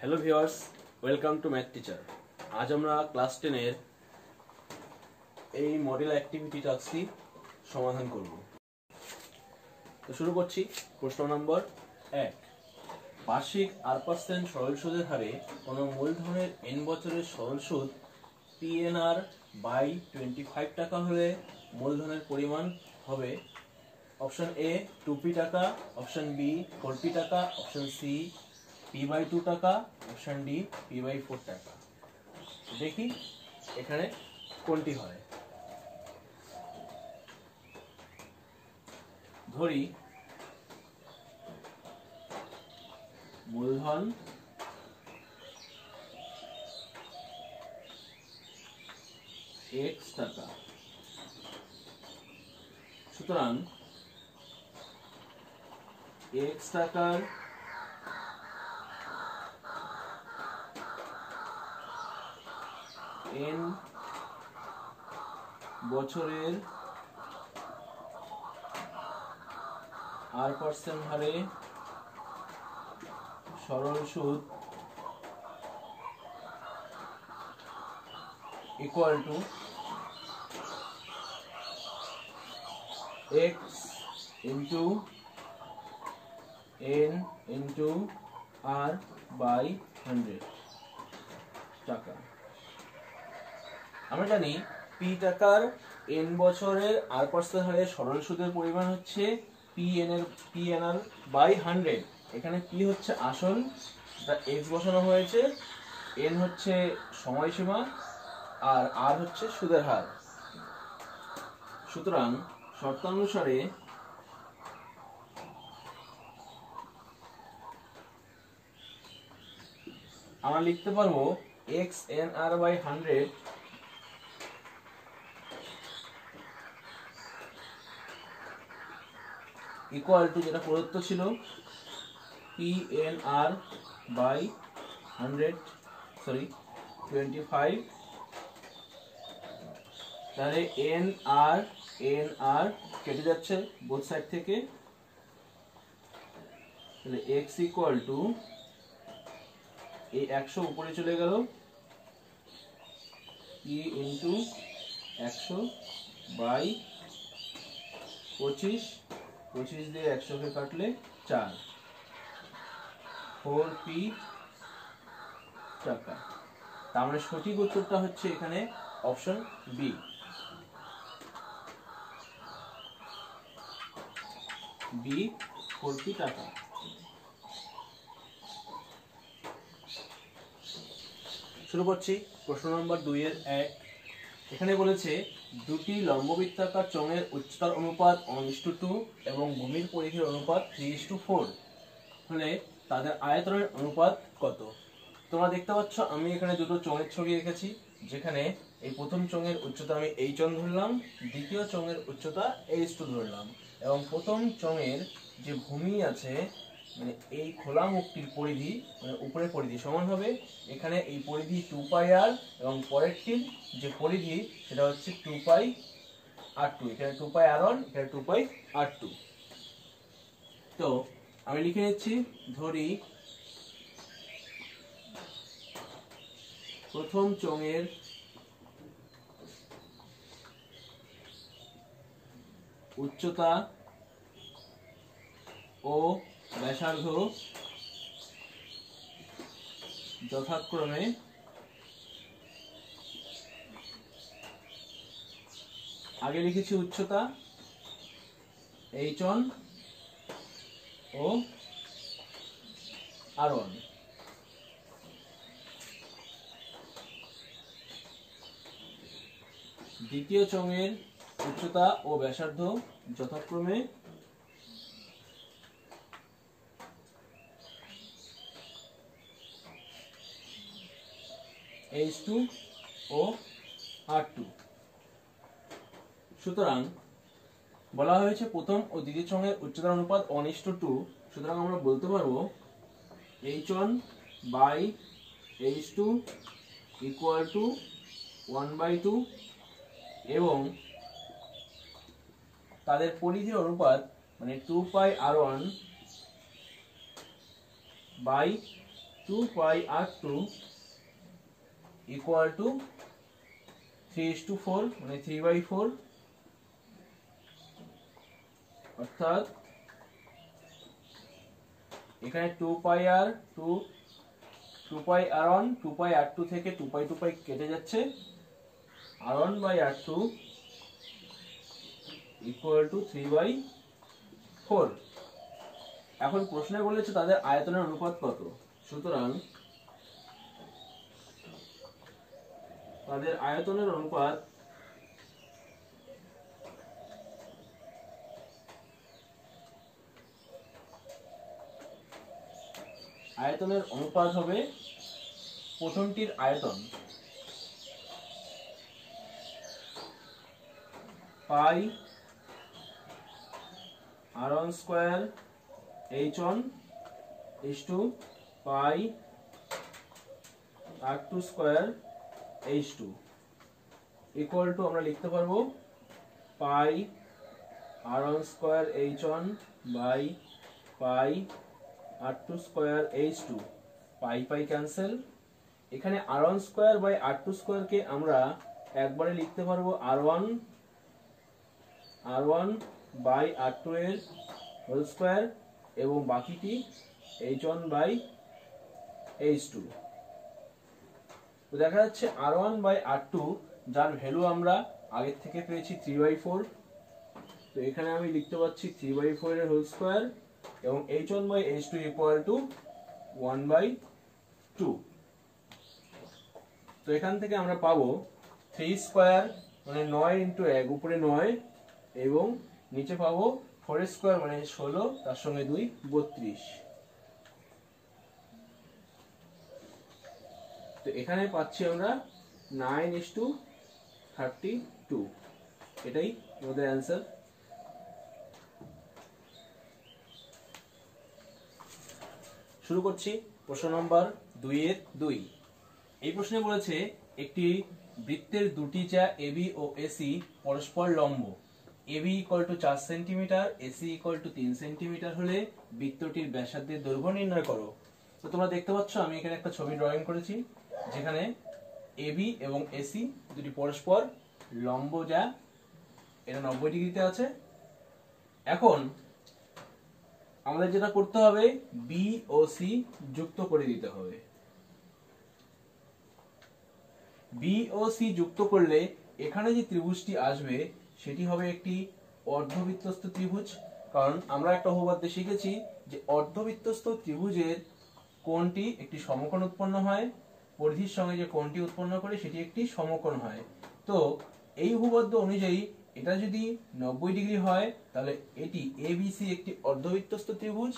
Hello viewers, welcome to math teacher. আজ আমরা class 10 এর এই মডেল অ্যাক্টিভিটি টাস্কটি সমাধান করব। তো শুরু করছি। প্রশ্ন নম্বর 1। বার্ষিক 8% সরল সুদের হারে কোনো মূলধনের n বছরের সরল সুদ PNR বাই 25 টাকা হলে মূলধনের পরিমাণ হবে অপশন এ 2p টাকা, অপশন বি 4p টাকা, অপশন সি p/2 টাকা, অপশন ডি p/4 টাকা। দেখি এখানে কোনটি হয়। ধরি মূলধন x টাকা, সুতরাং x টাকার n বছরের r% হারে সরল সুদ equal to x into n into r by 100 টাকা। আমরা জানি p টাকার n বছরের r% হারে সরল সুদের পরিমাণ হচ্ছে PNR বাই 100। এখানে p হচ্ছে আসল, x বসানো হয়েছে, n হচ্ছে সময়সীমা, আর r হচ্ছে সুদের হার। সুতরাং শর্তানুসারে আমরা লিখতে পারবো XNR বাই 100 ইকুয়াল টু, যেটা প্রদত্ত ছিল, PNR বাই 25। তাহলে NR কেটে যাচ্ছে বোথ সাইড থেকে, তাহলে x ইকুয়াল টু এই 100 উপরে চলে গেল, p ইন্টু 100 বাই 25। 25 দিয়ে 100 কে কাটলে 4, 4p টাকা। তার মানে সঠিক উত্তরটা হচ্ছে এখানে অপশন বি, 4p টাকা। শুরু করছি প্রশ্ন নম্বর 2 এর 1। এখানে বলেছে দুটি লম্ববৃত্তাকার চোঙের উচ্চতার অনুপাত 1:2 এবং ভূমির পরিধির অনুপাত 3:4 হলে তাদের আয়তনের অনুপাত কত? তোমরা দেখতে পাচ্ছ আমি এখানে দুটো চোঙের ছবি রেখেছি, যেখানে এই প্রথম চোঙের উচ্চতা আমি h1 ধরলাম, দ্বিতীয় চোঙের উচ্চতা h2 ধরলাম, এবং প্রথম চোঙের যে ভূমি আছে, মানে এই খোলা মুখটির পরিধি, মানে উপরের পরিধি সমান হবে এখানে এই পরিধি 2πr, এবং পরেরটির যে পরিধি সেটা হচ্ছে 2πr2। এখানে 2πr1, এখানে 2πr2। তো আমি লিখে নিচ্ছি, ধরি প্রথম চোঙের উচ্চতা ও ব্যাসার্ধ যথাক্রমে আগে লিখেছি উচ্চতা h1 ও r1। দ্বিতীয় চোঙের উচ্চতা ও ব্যাসার্ধ যথাক্রমে h2 ও r2। সুতরাং বলা হয়েছে প্রথম ও দ্বিতীয় চোঙের উচ্চতার অনুপাত 1:2। সুতরাং আমরা বলতে পারবো h1 by h2 equal two 1/2, এবং তাদের পরিধির অনুপাত মানে 2πr1 by 2 pi r2 equal to 3:4 মানে 3/4, অর্থাৎ এখানে 2 পাই r1 2 পাই r2 থেকে 2 পাই কেটে যাচ্ছে, r1/r2 ইকুয়াল টু 3/4। এখন প্রশ্নে বলেছে তাদের আয়তনের অনুপাত কত। সুতরাং তাদের আয়তনের অনুপাত হবে প্রথমটির আয়তন pi r1 square h1 h2 pi r2 square h2 equal to আমরা লিখতে পারবো pi r1 square h1 by pi r2 square h2, pi cancel. এখানে r1 square by r2 square কে আমরা একবারে লিখতে পারবো r1 বাই r2 এর হোল স্কয়ার এবং বাকিটি h1 বাই h2। তো দেখা যাচ্ছে r1 বাই r2 যার ভ্যালু আমরা আগের থেকে পেয়েছি 3/4, তো এখানে আমি লিখতে পাচ্ছি 3/4 এর হোল স্কয়ার এবং h1 by h2 equal two 1/2। তো এখান থেকে আমরা পাবো 3 স্কয়ার মানে 9 ইন্টু 1 উপরে 9 এবং নিচে পাবো 4 স্কয়ার মানে 16 তার সঙ্গে 2 32। তো এখানে পাচ্ছি আমরা 9:32, এটাই আমাদের অ্যান্সার। শুরু করছি প্রশ্ন নম্বর 2 এর 2। এই প্রশ্নে বলেছে একটি বৃত্তের দুটি যা এবি ও এসি পরস্পর লম্ব, AB equal to 4 centimetre, AC equal to 3 centimetre হলে বৃত্তটির ব্যাসার্ধের দৈর্ঘ্য নির্ণয় করো। তো তোমরা দেখতে পাচ্ছ আমি এখানে একটা ছবি ড্রয়িং করেছি যেখানে এবি এবং এসি দুটি পরস্পর লম্ব, যা এটা 90 ডিগ্রিতে আছে। এখন আমাদের যেটা করতে হবে বি ও সি যুক্ত করে দিতে হবে। বি ও সি যুক্ত করলে এখানে যে ত্রিভুজটি আসবে সেটি হবে একটি অর্ধবৃত্তস্থ ত্রিভুজ, কারণ আমরা একটা উপপাদ্যে শিখেছি যে অর্ধবৃত্তস্থ ত্রিভুজের কোণটি একটি সমকোণ উৎপন্ন হয়, পরিধির সঙ্গে যে কোণটি উৎপন্ন করে সেটি একটি সমকোণ হয়। তো এই উপপাদ্য অনুযায়ী এটা যদি 90 ডিগ্রি হয় তাহলে এটি এবিসি একটি অর্ধবৃত্তস্থ ত্রিভুজ,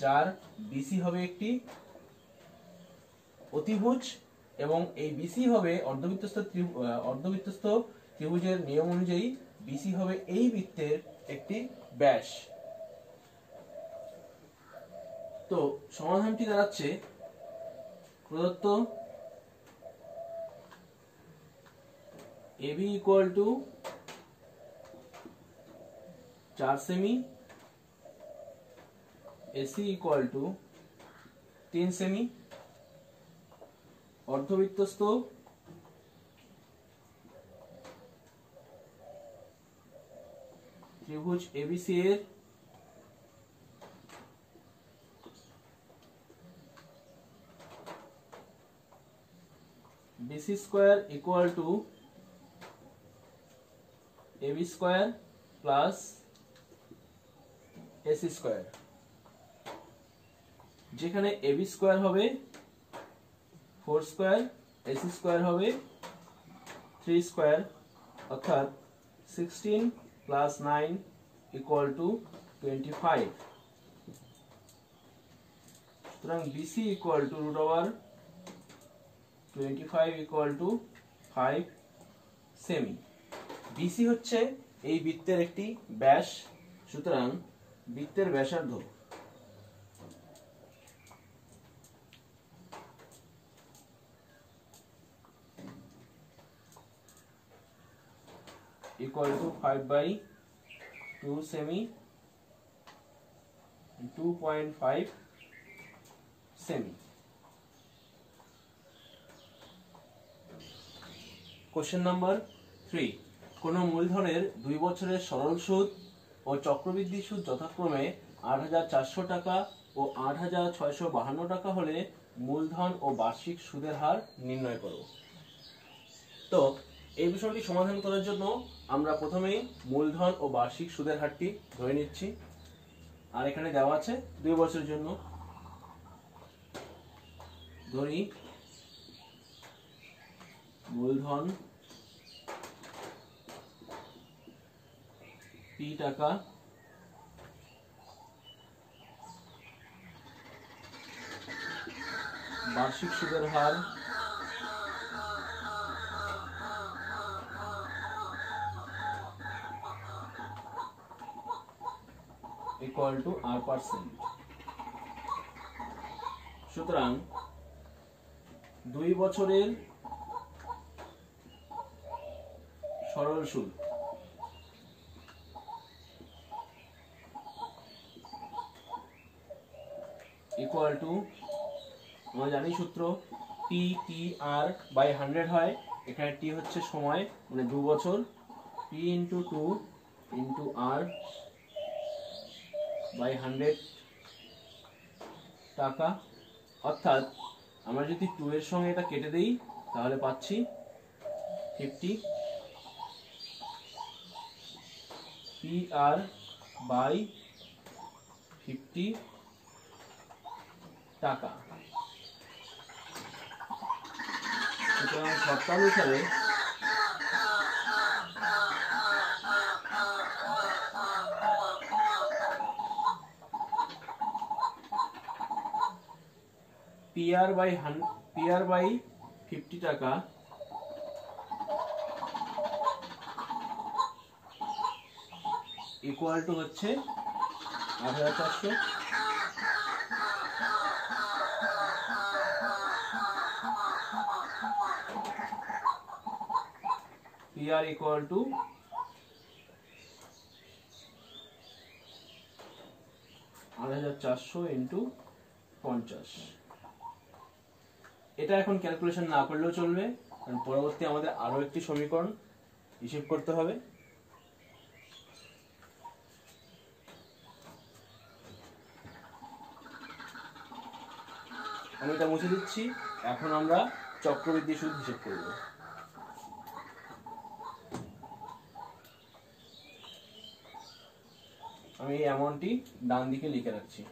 যার বিসি হবে একটি অতিভুজ এবং এই বিসি হবে অর্ধবৃত্তস্থ ত্রিভুজের নিয়ম অনুযায়ী বিসি হবে এই বৃত্তের একটি ব্যাস। তো সমাধানটি দাঁড়াচ্ছে প্রদত্ত এবি ইকুয়াল টু 4 সেমি, এসি ইকুয়াল টু 3 সেমি, অর্ধবৃত্তস্থ ত্রিভুজ এবিসি এর BC square equal to AB square plus AC square, যেখানে এবি স্কয়ার হবে 4 স্কয়ার, এসি স্কয়ার হবে 3 স্কয়ার, অর্থাৎ 16 প্লাস 9 ইকুয়াল টু 25। সুতরাং BC equal to √25 equal to 5 সেমি। বিসি হচ্ছে এই বৃত্তের একটি ব্যাস, সুতরাং বৃত্তের ব্যাসার্ধ equal to 5/2 semi 2.5 semi. Question number 3, কোনো মূলধনের 2 বছরের সরল সুদ ও চক্রবৃদ্ধি সুদ যথাক্রমে 8,400 টাকা ও 8,652 টাকা হলে মূলধন ও বার্ষিক সুদের হার নির্ণয় করো। তো এই বিষয়টি সমাধান করার জন্য আমরা প্রথমেই মূলধন ও বার্ষিক সুদের হারটি ধরে নিচ্ছি। আর এখানে দেওয়া আছে 2 বছরের জন্য। ধরি মূলধন P টাকা, বার্ষিক সুদের হার equal to R%। সুতরাং 2 বছরের সরল সুদ ইকুয়াল টু, আমরা জানি সূত্র T/R/100 হয়। এখানে T হচ্ছে সময়, মানে 2 বছর, P × 2 × R/100 টাকা। অর্থাৎ আমরা যদি 2 এর সঙ্গে এটা কেটে দেই তাহলে পাচ্ছি 50 PR/50 টাকা। সুতরাং শর্তানুসারে PR/50 টাকা ইকুয়াল টু হচ্ছে 8,400। PR equal to 8,400 into 50। এটা এখন ক্যালকুলেশন না করলেও চলবে, কারণ পরবর্তী আমাদের আরো একটি সমীকরণ হিসেব করতে হবে। আমি এটা মুছে দিচ্ছি। এখন আমরা চক্রবৃদ্ধি সুদ হিসেব করব। আমি এই অ্যামাউন্টটি ডান দিকে লিখে রাখছি।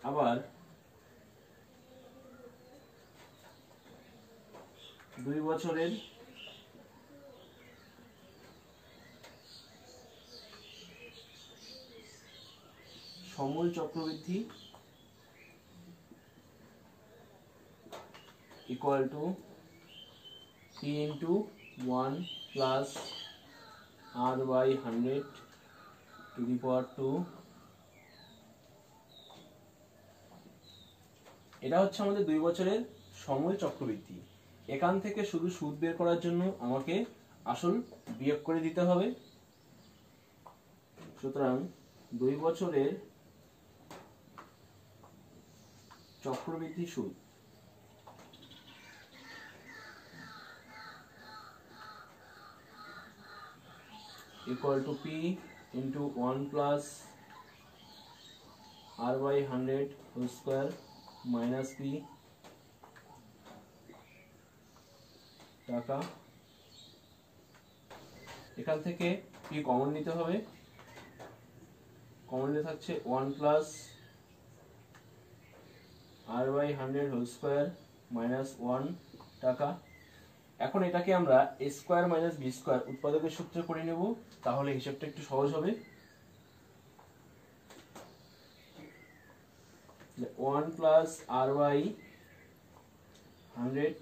আবার 2 বছরের সমূল চক্রবৃদ্ধি equal to P into 1 plus R/100 to the power 2। এটা হচ্ছে আমাদের 2 বছরের সমূল চক্রবৃদ্ধি। এখান থেকে শুধু সুদ বের করার জন্য আমাকে আসল বিয়োগ করে দিতে হবে। সুতরাং 2 বছরের চক্রবৃদ্ধি সুদ equal to P into 1 plus R/100 whole square minus P টাকা। এখান থেকে P কমন নিতে হবে। কমন নিতে থাকছে 1 plus R/100 whole square minus 1 টাকা। এখন এটাকে আমরা a square minus b square উৎপাদকের সূত্রে করে নেব, তাহলে হিসাবটা একটু সহজ হবে। 1 plus R/100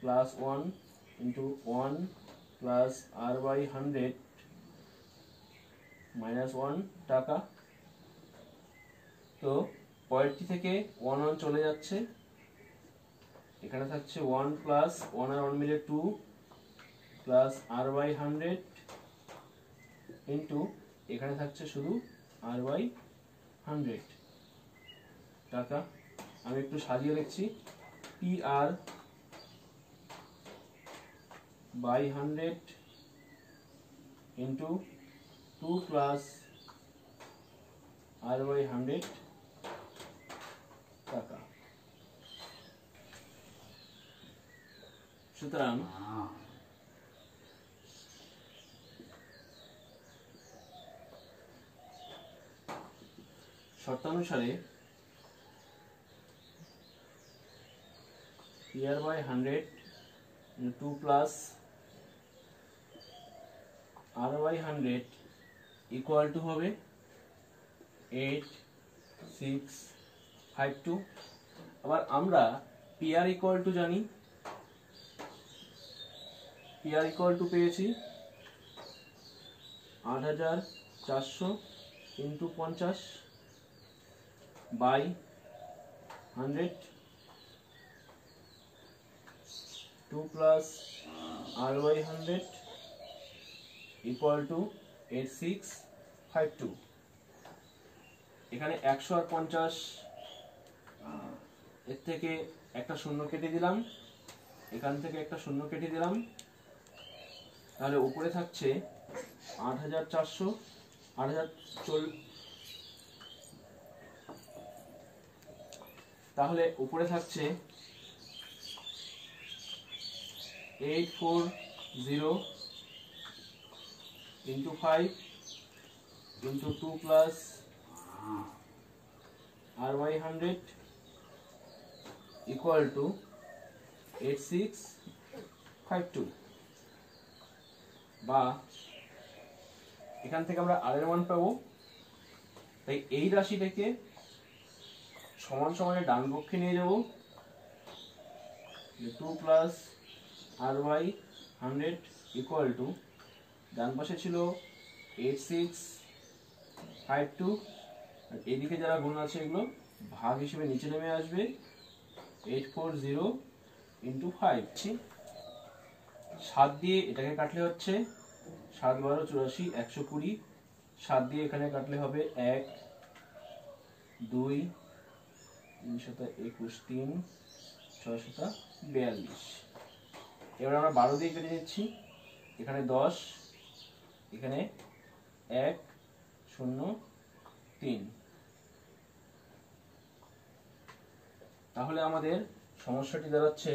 plus 1 into 1 plus R/100 minus 1 টাকা। তো পরেরটি থেকে 1 1 চলে যাচ্ছে, এখানে থাকছে 1 প্লাস 1 আর 1 মিলে 2 প্লাস R/100 ইন্টু এখানে থাকছে শুধু r/100 টাকা। আমি একটু সাজিয়ে লিখছি, PR/100 ইন্টু 2 প্লাস r/100 টাকা। সুতরাং শর্তানুসারে PR/100 2 plus r/100 equal two হবে 8652। আবার আমরা PR ইকুয়াল টু জানি, PR ইকুয়াল টু পেয়েছি 8400 into 50 by 100 2 plus r/100 equal to 8652। এখানে 100 আর 50 এর থেকে একটা শূন্য কেটে দিলাম, এখান থেকে একটা শূন্য কেটে দিলাম, তাহলে উপরে থাকছে 8400 তাহলে উপরে থাকছে 840 into 5 into 2 plus r/100 equal to 8652। বা এখান থেকে আমরা r এর মান পাবো, তাই এই রাশিটাকে সমান সমানে ডান পক্ষে নিয়ে যাব। 2 প্লাস r/100 ইকুয়াল টু, ডান পাশে ছিল 8652 আর এদিকে যারা গুণ আছে এগুলো ভাগ হিসেবে নিচে নেমে আসবে। 840 ইন্টু 5, 7 দিয়ে এটাকে কাটলে হচ্ছে 7 12 84 120, 7 দিয়ে এখানে কাটলে হবে 1 2 3 7 21 3 6 7 42। এবার আমরা 12 দিয়ে কেটে নিচ্ছি, এখানে 10, এখানে 1 0 3। তাহলে আমাদের সমস্যাটি দাঁড়াচ্ছে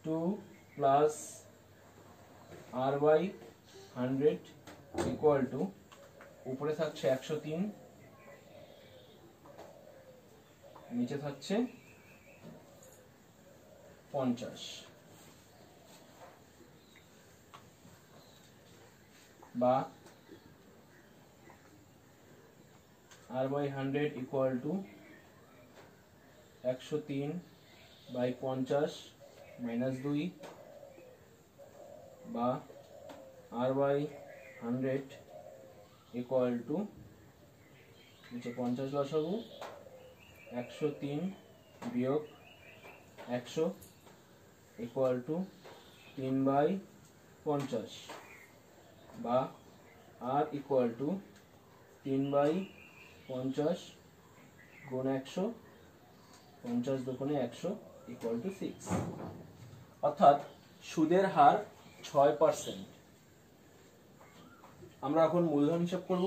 2 প্লাস r/100 ইকুয়াল টু, উপরে থাকছে 103, নিচে থাকছে 50। বা r/100 equal two 103 by 50 minus 2, বা r/100 ইকুয়াল টু, নিচে 50 লসাগু, 103 বিয়োগ 100 ইকুয়াল টু 3/50, বা r ইকুয়াল টু 3/50 গুণ 100, 50 দুগুণে 100 ইকুয়াল টু 6। অর্থাৎ সুদের হার 6%। আমরা এখন মূলধন হিসাব করব।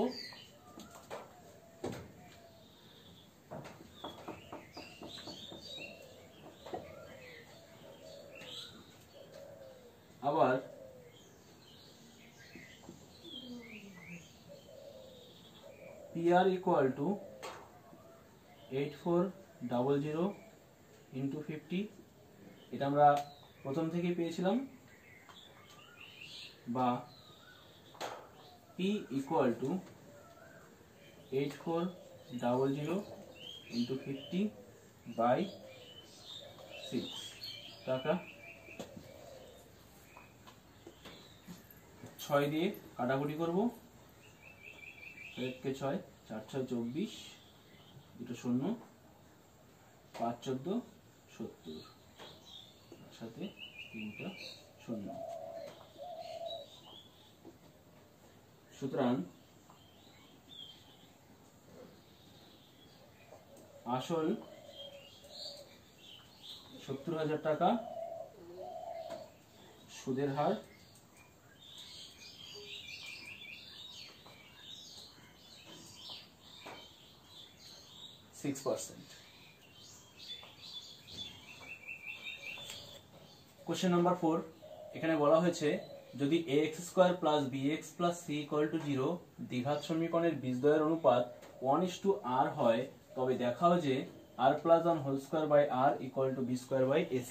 আবার PR ইকুয়াল টু 8400 ইন্টু 50, এটা আমরা প্রথম থেকেই পেয়েছিলাম। বা P equal to 8400 into 50 by 6 টাকা। 6 দিয়ে কাটাকুটি করব, 1 কে 6, 4 6 24, দুটো শূন্য, 5 14 70, সাথে 3টা শূন্য। সুতরাং আসল 70,000 টাকা, সুদের হার 6%। কোশ্চেন নাম্বার 4, এখানে বলা হয়েছে যদি ax square plus bx plus c equal to 0 দ্বিঘাত সমীকরণের বীজদ্বয়ের অনুপাত 1:r হয়, তবে দেখাও যে r plus 1 whole square by r equal to b square by ac।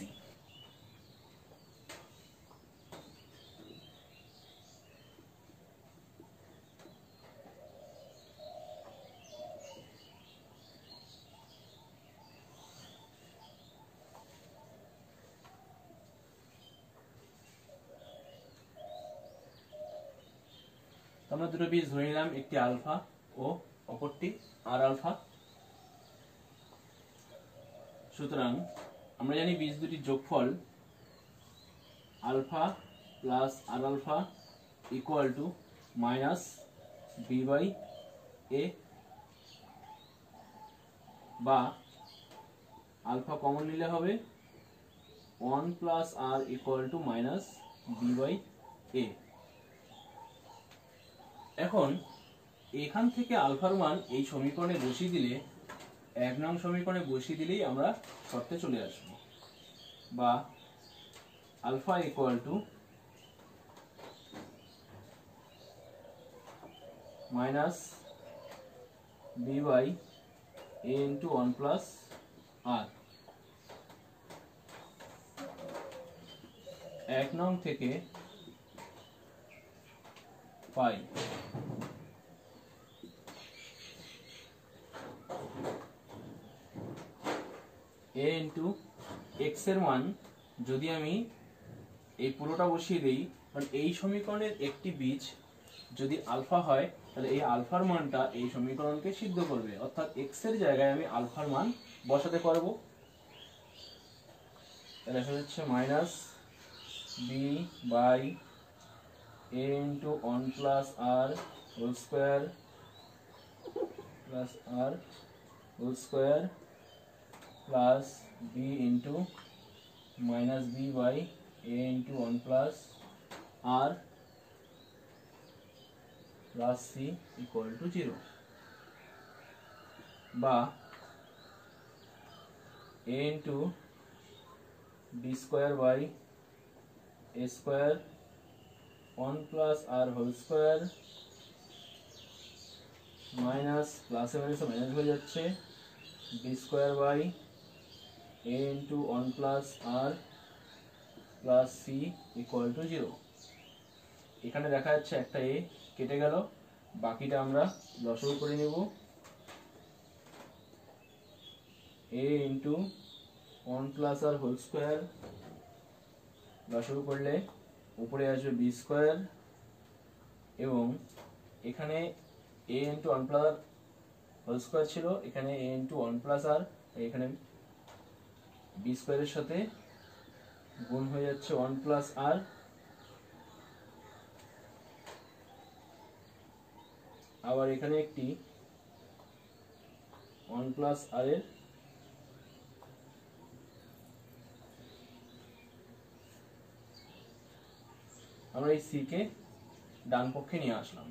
আমরা দুটো বীজ ধরে নিলাম, একটি আলফা ও অপরটি আর আলফা। সুতরাং আমরা জানি বীজ দুটির যোগফল alpha plus r alpha equal to minus B by a, বা আলফা কমন নিলে হবে 1 plus r equal to minus B by a. এখন এখান থেকে আলফার মান এই সমীকরণে বসিয়ে দিলে, 1 নং সমীকরণে বসিয়ে দিলেই আমরা শর্তে চলে আসব, বা alpha equal to minus B by a into 1 plus r. 1 নং থেকে পাই a ইন্টু এক্স এর মান যদি আমি এই পুরোটা বসিয়ে দিই, কারণ এই সমীকরণের একটি বীজ যদি আলফা হয় তাহলে এই আলফার মানটা এই সমীকরণকে সিদ্ধ করবে, অর্থাৎ এক্স এর জায়গায় আমি আলফার মান বসাতে পারবো। তাহলে এটা হচ্ছে minus B by a into 1 plus r whole square plus r whole square plus b into minus b by a into 1 plus r plus c equal to 0, বা a into b square by a square 1 plus r whole square minus plus minus হয়ে যাচ্ছে b square by a into 1 plus r plus c equal to 0। এখানে দেখা যাচ্ছে একটা a কেটে গেল, বাকিটা আমরা লসাগু করে নেব। a into 1 plus r whole square লসাগু করলে উপরে আসবে বি স্কয়ার, এবং এখানে a into 1 plus whole square ছিল, এখানে a ইন্টু 1 প্লাস আর, এখানে বি স্কয়ারের সাথে গুণ হয়ে যাচ্ছে 1 প্লাস আর, আবার এখানে একটি 1 প্লাস আর এর আমরা এই সি কে ডান পক্ষে নিয়ে আসলাম।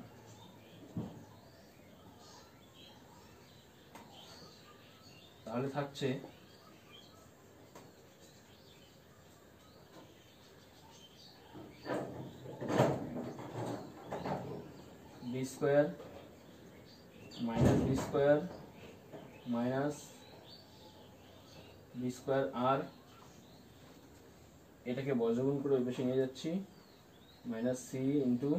তাহলে থাকছে b square minus b square minus b square r, এটাকে বর্গমূল করে ওই পাশে নিয়ে যাচ্ছি, minus c into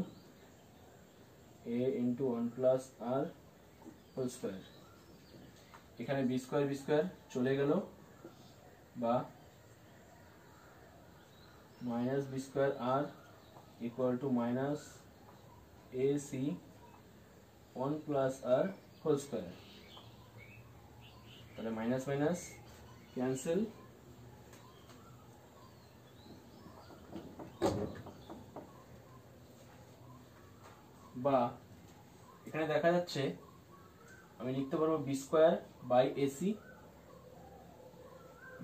a into 1 plus R whole square. এখানে বি স্কয়ার চলে গেল, বা minus b square r equal to minus a c 1 plus R whole square. তাহলে মাইনাস মাইনাস ক্যান্সেল, বা এখানে দেখা যাচ্ছে আমি লিখতে পারবো b square by a c.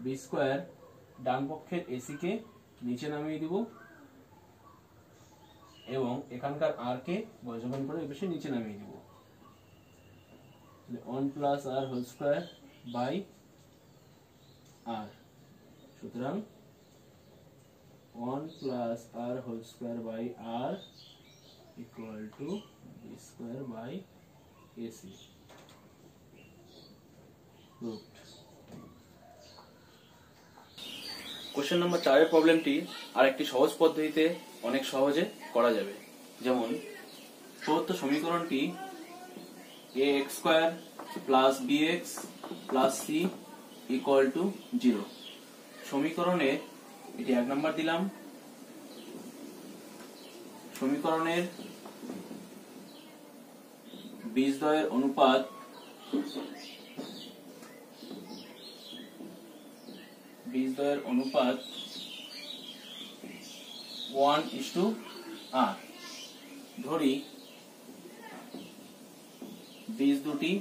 B square ডান পক্ষের এসি কে নিচে নামিয়ে দিব এবং এখানকার আর কে বজ্রকরণ করে এই পাশে নিচে নামিয়ে দিব। 1 plus R whole square by r, সুতরাং 1 plus R whole square by R equal to b square by a c. Question number 4 এর প্রবলেমটি আরেকটি সহজ পদ্ধতিতে অনেক সহজে করা যাবে। যেমন প্রদত্ত সমীকরণটি ax square plus bx plus c equal to 0। সমীকরণে এটি 1 নাম্বার দিলাম। সমীকরণের বীজদ্বয়ের অনুপাত বীজদ্বয়ের অনুপাত 1:r। ধরি বীজ দুটি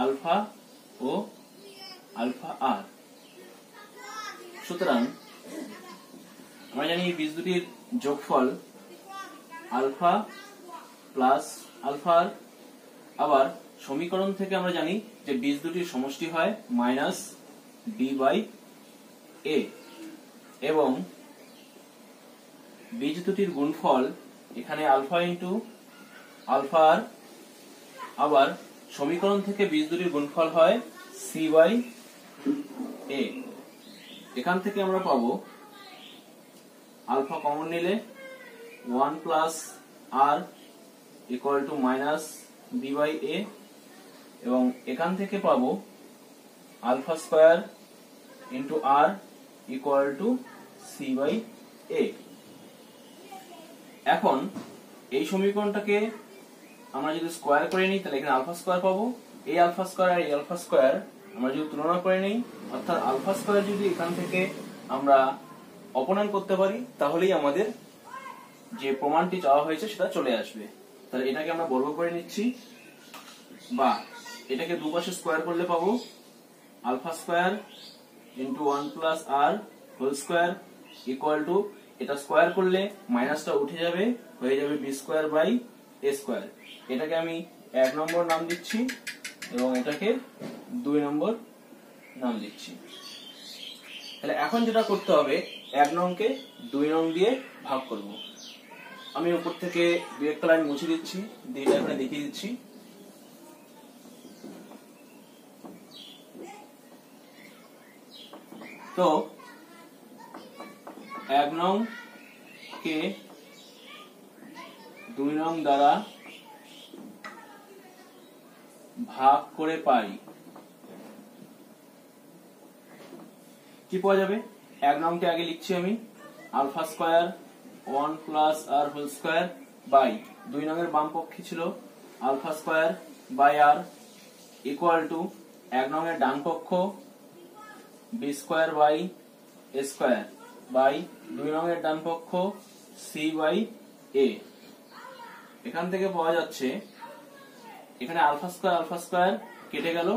আলফা ও আলফা আর। সুতরাং আমরা জানি এই বীজ দুটির যোগফল আলফা প্লাস আলফা আর। আবার সমীকরণ থেকে আমরা জানি যে বীজ দুটির সমষ্টি হয় মাইনাস বি বাই এ এবং বীজ দুটির গুণফল এখানে আলফা ইন্টু আলফা আর। আবার সমীকরণ থেকে বীজ দুটির গুণফল হয় সি বাই এ। এখান থেকে আমরা পাবো আলফা কমন নিলে 1 plus r equal to minus B by a এবং এখান থেকে পাবো alpha square into r equal to c by a. এখন এই সমীকরণটাকে আমরা যদি স্কয়ার করে নিই তাহলে এখানে আলফা স্কয়ার পাবো। এই আলফা স্কয়ার আর এই আলফা স্কয়ার আমরা যদি তুলনা করে নিই, অর্থাৎ আলফা স্কয়ার যদি এখান থেকে আমরা অপনয়ন করতে পারি তাহলেই আমাদের যে প্রমাণটি চাওয়া হয়েছে সেটা চলে আসবে। তাহলে এটাকে আমরা বর্গ করে নিচ্ছি, বা এটাকে দুপাশে স্কয়ার করলে পাবো alpha square into 1 plus R whole square equal to, এটা স্কয়ার করলে মাইনাসটা উঠে যাবে, হয়ে যাবে B square by A square. এটাকে আমি 1 নম্বর নাম দিচ্ছি এবং এটাকে 2 নম্বর নাম দিচ্ছি। তাহলে এখন যেটা করতে হবে 1 নংকে 2 নং দিয়ে ভাগ করব। আমি উপর থেকে দুই একটা লাইন মুছে দিচ্ছি, দিয়ে এটা এখানে দেখিয়ে দিচ্ছি। তো 1 নং কে 2 নং দ্বারা ভাগ করে পাই, কি পাওয়া যাবে? 1 নংকে আগে লিখছি আমি alpha square 1 plus R whole square by 2 নং এর বাম পক্ষে ছিল alpha square by R equal to 1 নং এর ডান পক্ষ B square by A square by 2 নং এর ডান পক্ষ সি বাই এ। এখান থেকে পাওয়া যাচ্ছে এখানে আলফা স্কয়ার কেটে গেল,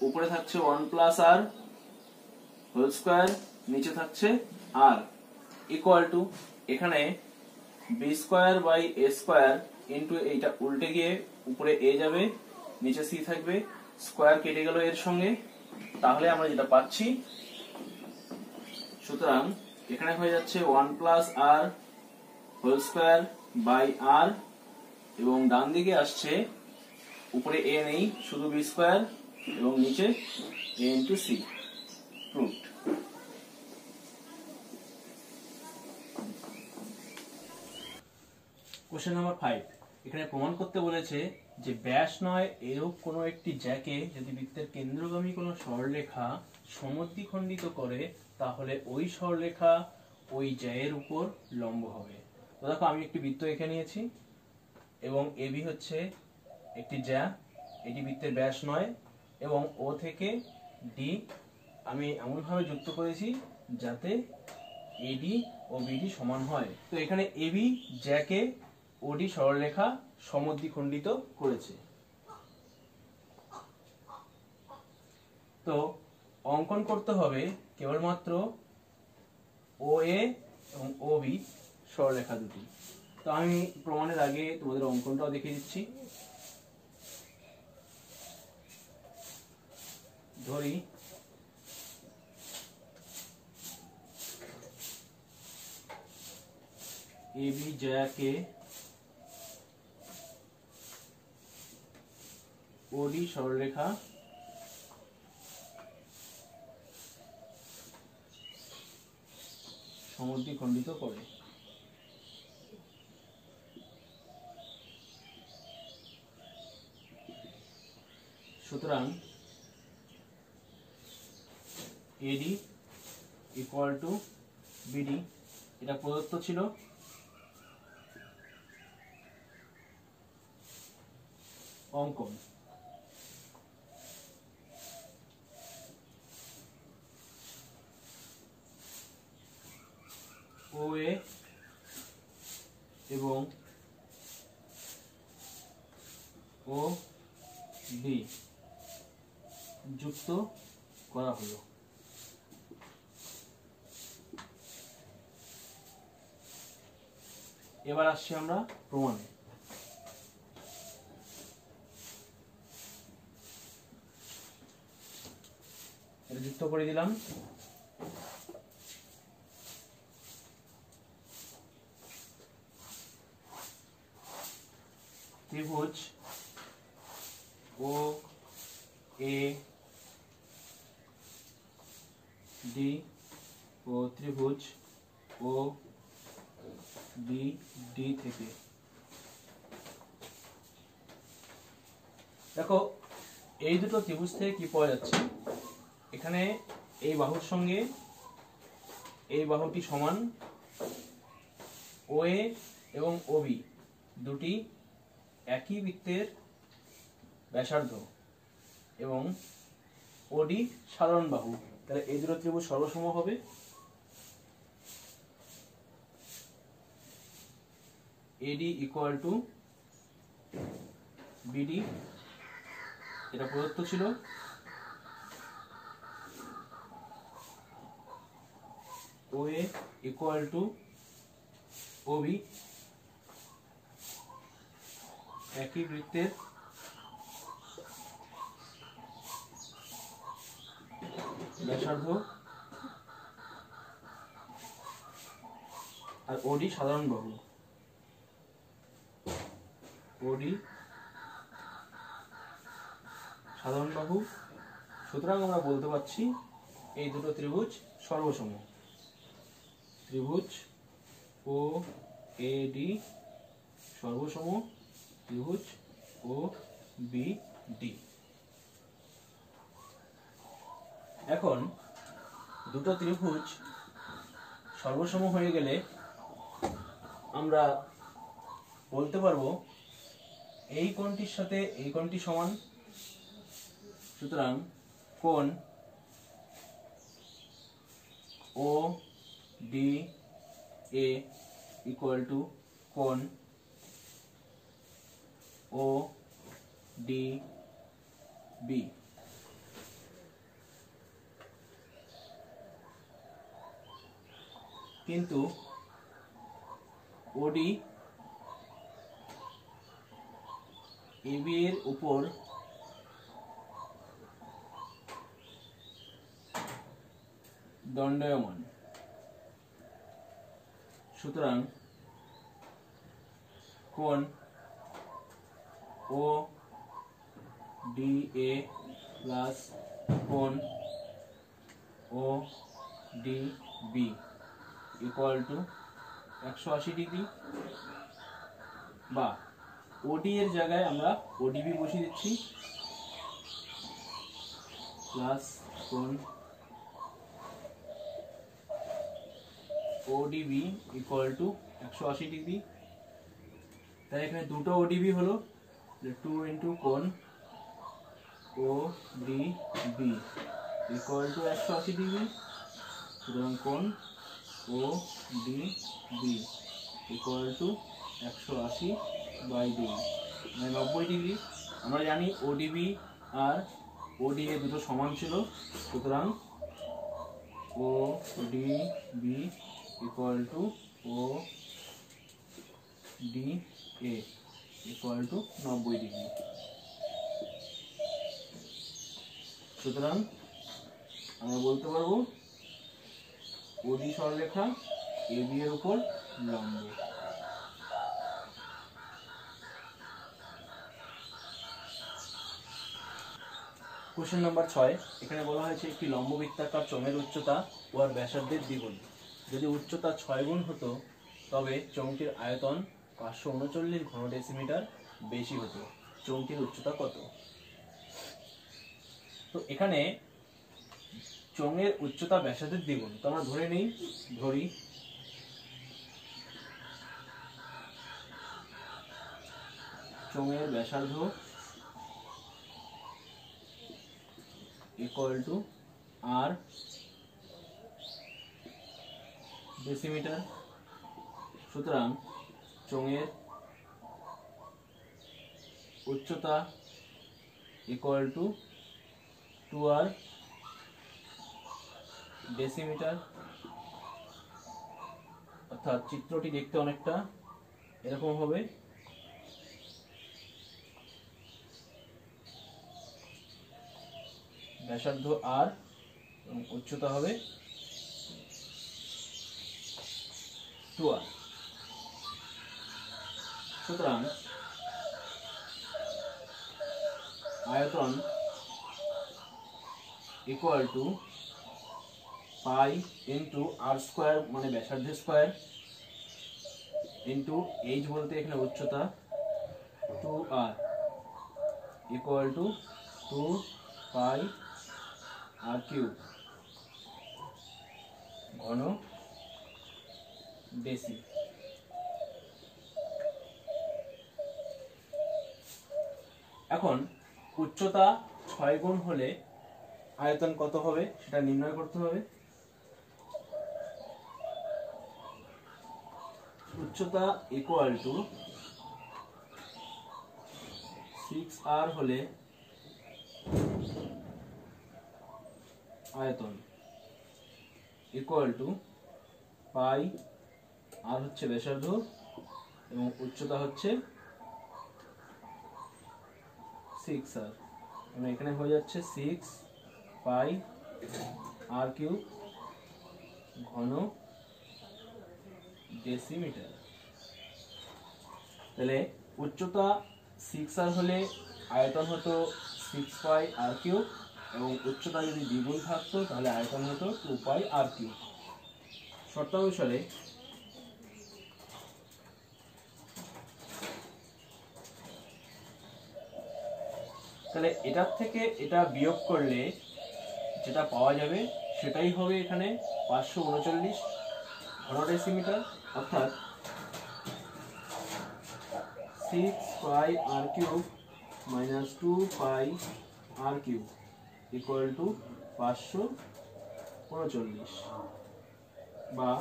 উপরে থাকছে 1 প্লাস আর হোল স্কয়ার, নিচে থাকছে আর ইকুয়াল টু এখানে B square by A square into এইটা উল্টে গিয়ে উপরে এ যাবে, নিচে সি থাকবে, স্কয়ার কেটে গেল এর সঙ্গে। তাহলে আমরা যেটা পাচ্ছি, সুতরাং এখানে হয়ে যাচ্ছে 1 plus R whole square by r এবং ডান দিকে আসছে উপরে এ নেই, শুধু বি স্কয়ার এবং নিচে a into c. Proved. Question number 5, এখানে প্রমাণ করতে বলেছে যে ব্যাস নয় এরূপ কোনো একটি জ্যাকে যদি বৃত্তের কেন্দ্রগামী কোনো সরলরেখা সমদ্বিখণ্ডিত করে তাহলে ওই সরলরেখা ওই জ্যায়ের উপর লম্ব হবে। তো দেখো আমি একটি বৃত্ত এঁকে নিয়েছি এবং এবি হচ্ছে একটি জ্যা, এটি বৃত্তের ব্যাস নয় এবং ও থেকে ডি আমি এমনভাবে যুক্ত করেছি যাতে এডি ও বিডি সমান হয়। তো এখানে এবি জ্যাকে ওডি সরলরেখা সমদ্বিখণ্ডিত করেছে। তো অঙ্কন করতে হবে কেবলমাত্র ও এ এবং ও বি সরলরেখা দুটি। তো আমি প্রমাণের আগে তোমাদের অঙ্কনটাও দেখিয়ে দিচ্ছি। ধরি এ বি জ্যাকে ওডি সরলরেখা সমদ্বিখণ্ডিত করে। সুতরাং এডি ইকুয়াল টু বিডি এটা প্রদত্ত ছিল। অঙ্কন ও এ এবং ও বি যুক্ত করা হলো। এবার আসছি আমরা প্রমাণে। এটা যুক্ত করে দিলাম। ত্রিভুজ ও এ ডি ও ত্রিভুজ ও বি ডি থেকে দেখো এই দুটো ত্রিভুজ থেকে কি পাওয়া যাচ্ছে, এখানে এই বাহুর সঙ্গে এই বাহুটি সমান, ও এ এবং ও বি দুটি একই বৃত্তের ব্যাসার্ধ এবং ওডি সাধারণ বাহু, তাহলে এই দুটো ত্রিভুজ সর্বসম হবে। এডি ইকুয়াল টু বিডি এটা প্রদত্ত ছিল। ও এ ইকুয়াল টু ও বি একই বৃত্তের ব্যাসার্ধ আর ওডি সাধারণ বাহু, ওডি সাধারণ বাহু। সুতরাং আমরা বলতে পারছি এই দুটো ত্রিভুজ সর্বসম। ত্রিভুজ ও এ ডি সর্বসম ত্রিভুজ ও বি ডি। এখন দুটো ত্রিভুজ সর্বসম হয়ে গেলে আমরা বলতে পারবো এই কোণটির সাথে এই কোণটি সমান। সুতরাং কোণ O D A equal to কোণ ও ডি বি। কিন্তু ওডি এবি এর উপর দণ্ডায়মান। সুতরাং কোণ ও ডি এ প্লাস কোণ O D B equal to 180 degree, বা ওডি এর জায়গায় আমরা ওডিবি বসিয়ে দিচ্ছি প্লাস কোণ ওডিবি ইকুয়াল টু 180 ডিগ্রি। তাই এখানে দুটো ওডিবি হলো 2 ইন্টু কোণ O D B equal to 180 degree. সুতরাং কোণ O D B equal to 180/2 মানে 90 ডিগ্রি। আমরা জানি ওডিবি আর ওডিএ দুটো সমান ছিল, সুতরাং ODB equal to ODA equal to 90 degree. সুতরাং আমরা বলতে পারবো OD সরলরেখা AB এর উপর লম্ব। কোশ্চেন নাম্বার 6, এখানে বলা হয়েছে একটি লম্ববৃত্তাকার চোঙের উচ্চতা ও আর ব্যাসার্ধের দ্বিগুণ। যদি উচ্চতা 6 গুণ হতো তবে চোঙটির আয়তন 539 ঘন ডেসিমিটার বেশি হতো। চোঙটির উচ্চতা কত? তো এখানে চোঙের উচ্চতা ব্যাসার্ধের দ্বিগুণ, তো আমরা ধরি চোঙের ব্যাসার্ধ ইকুয়াল টু আর ডেসিমিটার। সুতরাং চোঙের উচ্চতা ইকুয়াল টু 2r ডেসিমিটার। অর্থাৎ চিত্রটি দেখতে অনেকটা এরকম হবে। ব্যাসার্ধ r এবং উচ্চতা হবে 2r। সুতরাং আয়তন equal to pi into r square মানে ব্যাসার্ধের স্কোয়ার ইন্টু h বলতে এখানে উচ্চতা 2r equal to 2 pi r cube ঘন ডেসি। এখন উচ্চতা 6 গুণ হলে আয়তন কত হবে সেটা নির্ণয় করতে হবে। উচ্চতা ইকুয়াল টু 6r হলে আয়তন ইকুয়াল টু পাই আর হচ্ছে ব্যাসার্ধ এবং উচ্চতা হচ্ছে 6r, মানে এখানে হয়ে যাচ্ছে 6 পাই r কিউব ঘন ডেসিমিটার। তাহলে উচ্চতা 6r হলে আয়তন হতো 6 পাই r কিউব এবং উচ্চতা যদি দ্বিগুণ থাকতো তাহলে আয়তন হতো 2 পাই r কিউব। শর্তানুসারে তাহলে এটার থেকে এটা বিয়োগ করলে যেটা পাওয়া যাবে সেটাই হবে এখানে 539 ঘন ডেসিমিটার। অর্থাৎ 6 pi r cube minus 2 pi r cube equal to 539 বা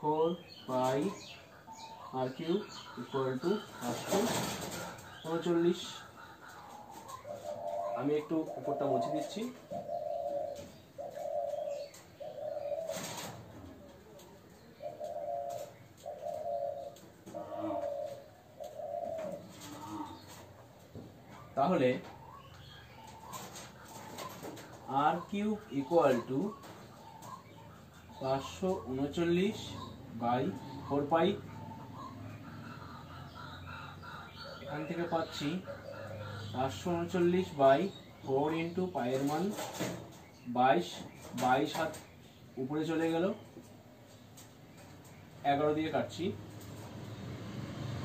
4 pi r cube equal to 539। আমি একটু উপরটা মুছে দিচ্ছি। তাহলে r cube equal to 539 by 4 pi, এখান থেকে পাচ্ছি 539 বাই 4 ইন্টু পায়ের মান 22, 22 হাত উপরে চলে গেল, 11 দিয়ে কাটছি,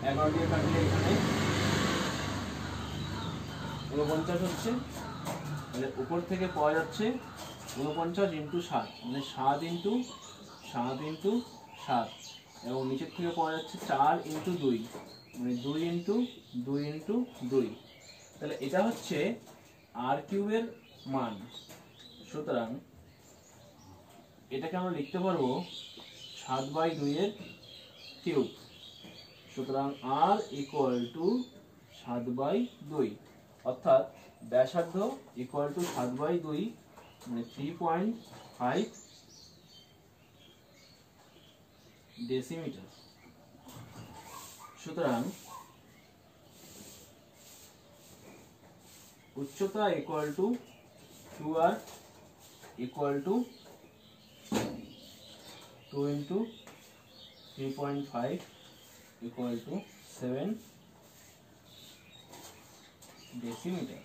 11 দিয়ে কাটলে এখানে 49 হচ্ছে। তাহলে উপর থেকে পাওয়া যাচ্ছে 49 ইন্টু 7 মানে 7 ইন্টু 7 এবং নিচের থেকে পাওয়া যাচ্ছে 4 ইন্টু 2 মানে 2 ইন্টু 2 ইন্টু 2। তাহলে এটা হচ্ছে r কিউবের মান। সুতরাং এটাকে আমরা লিখতে পারবো 7/2 এর কিউব সুতরাং আর ইকুয়াল টু 7/2, অর্থাৎ ব্যাসার্ধ ইকুয়াল টু 7/2 মানে 3.5 ডেসিমিটার। সুতরাং উচ্চতা equal to 2r equal to 2 into 3.5 equal to 7 decimeter।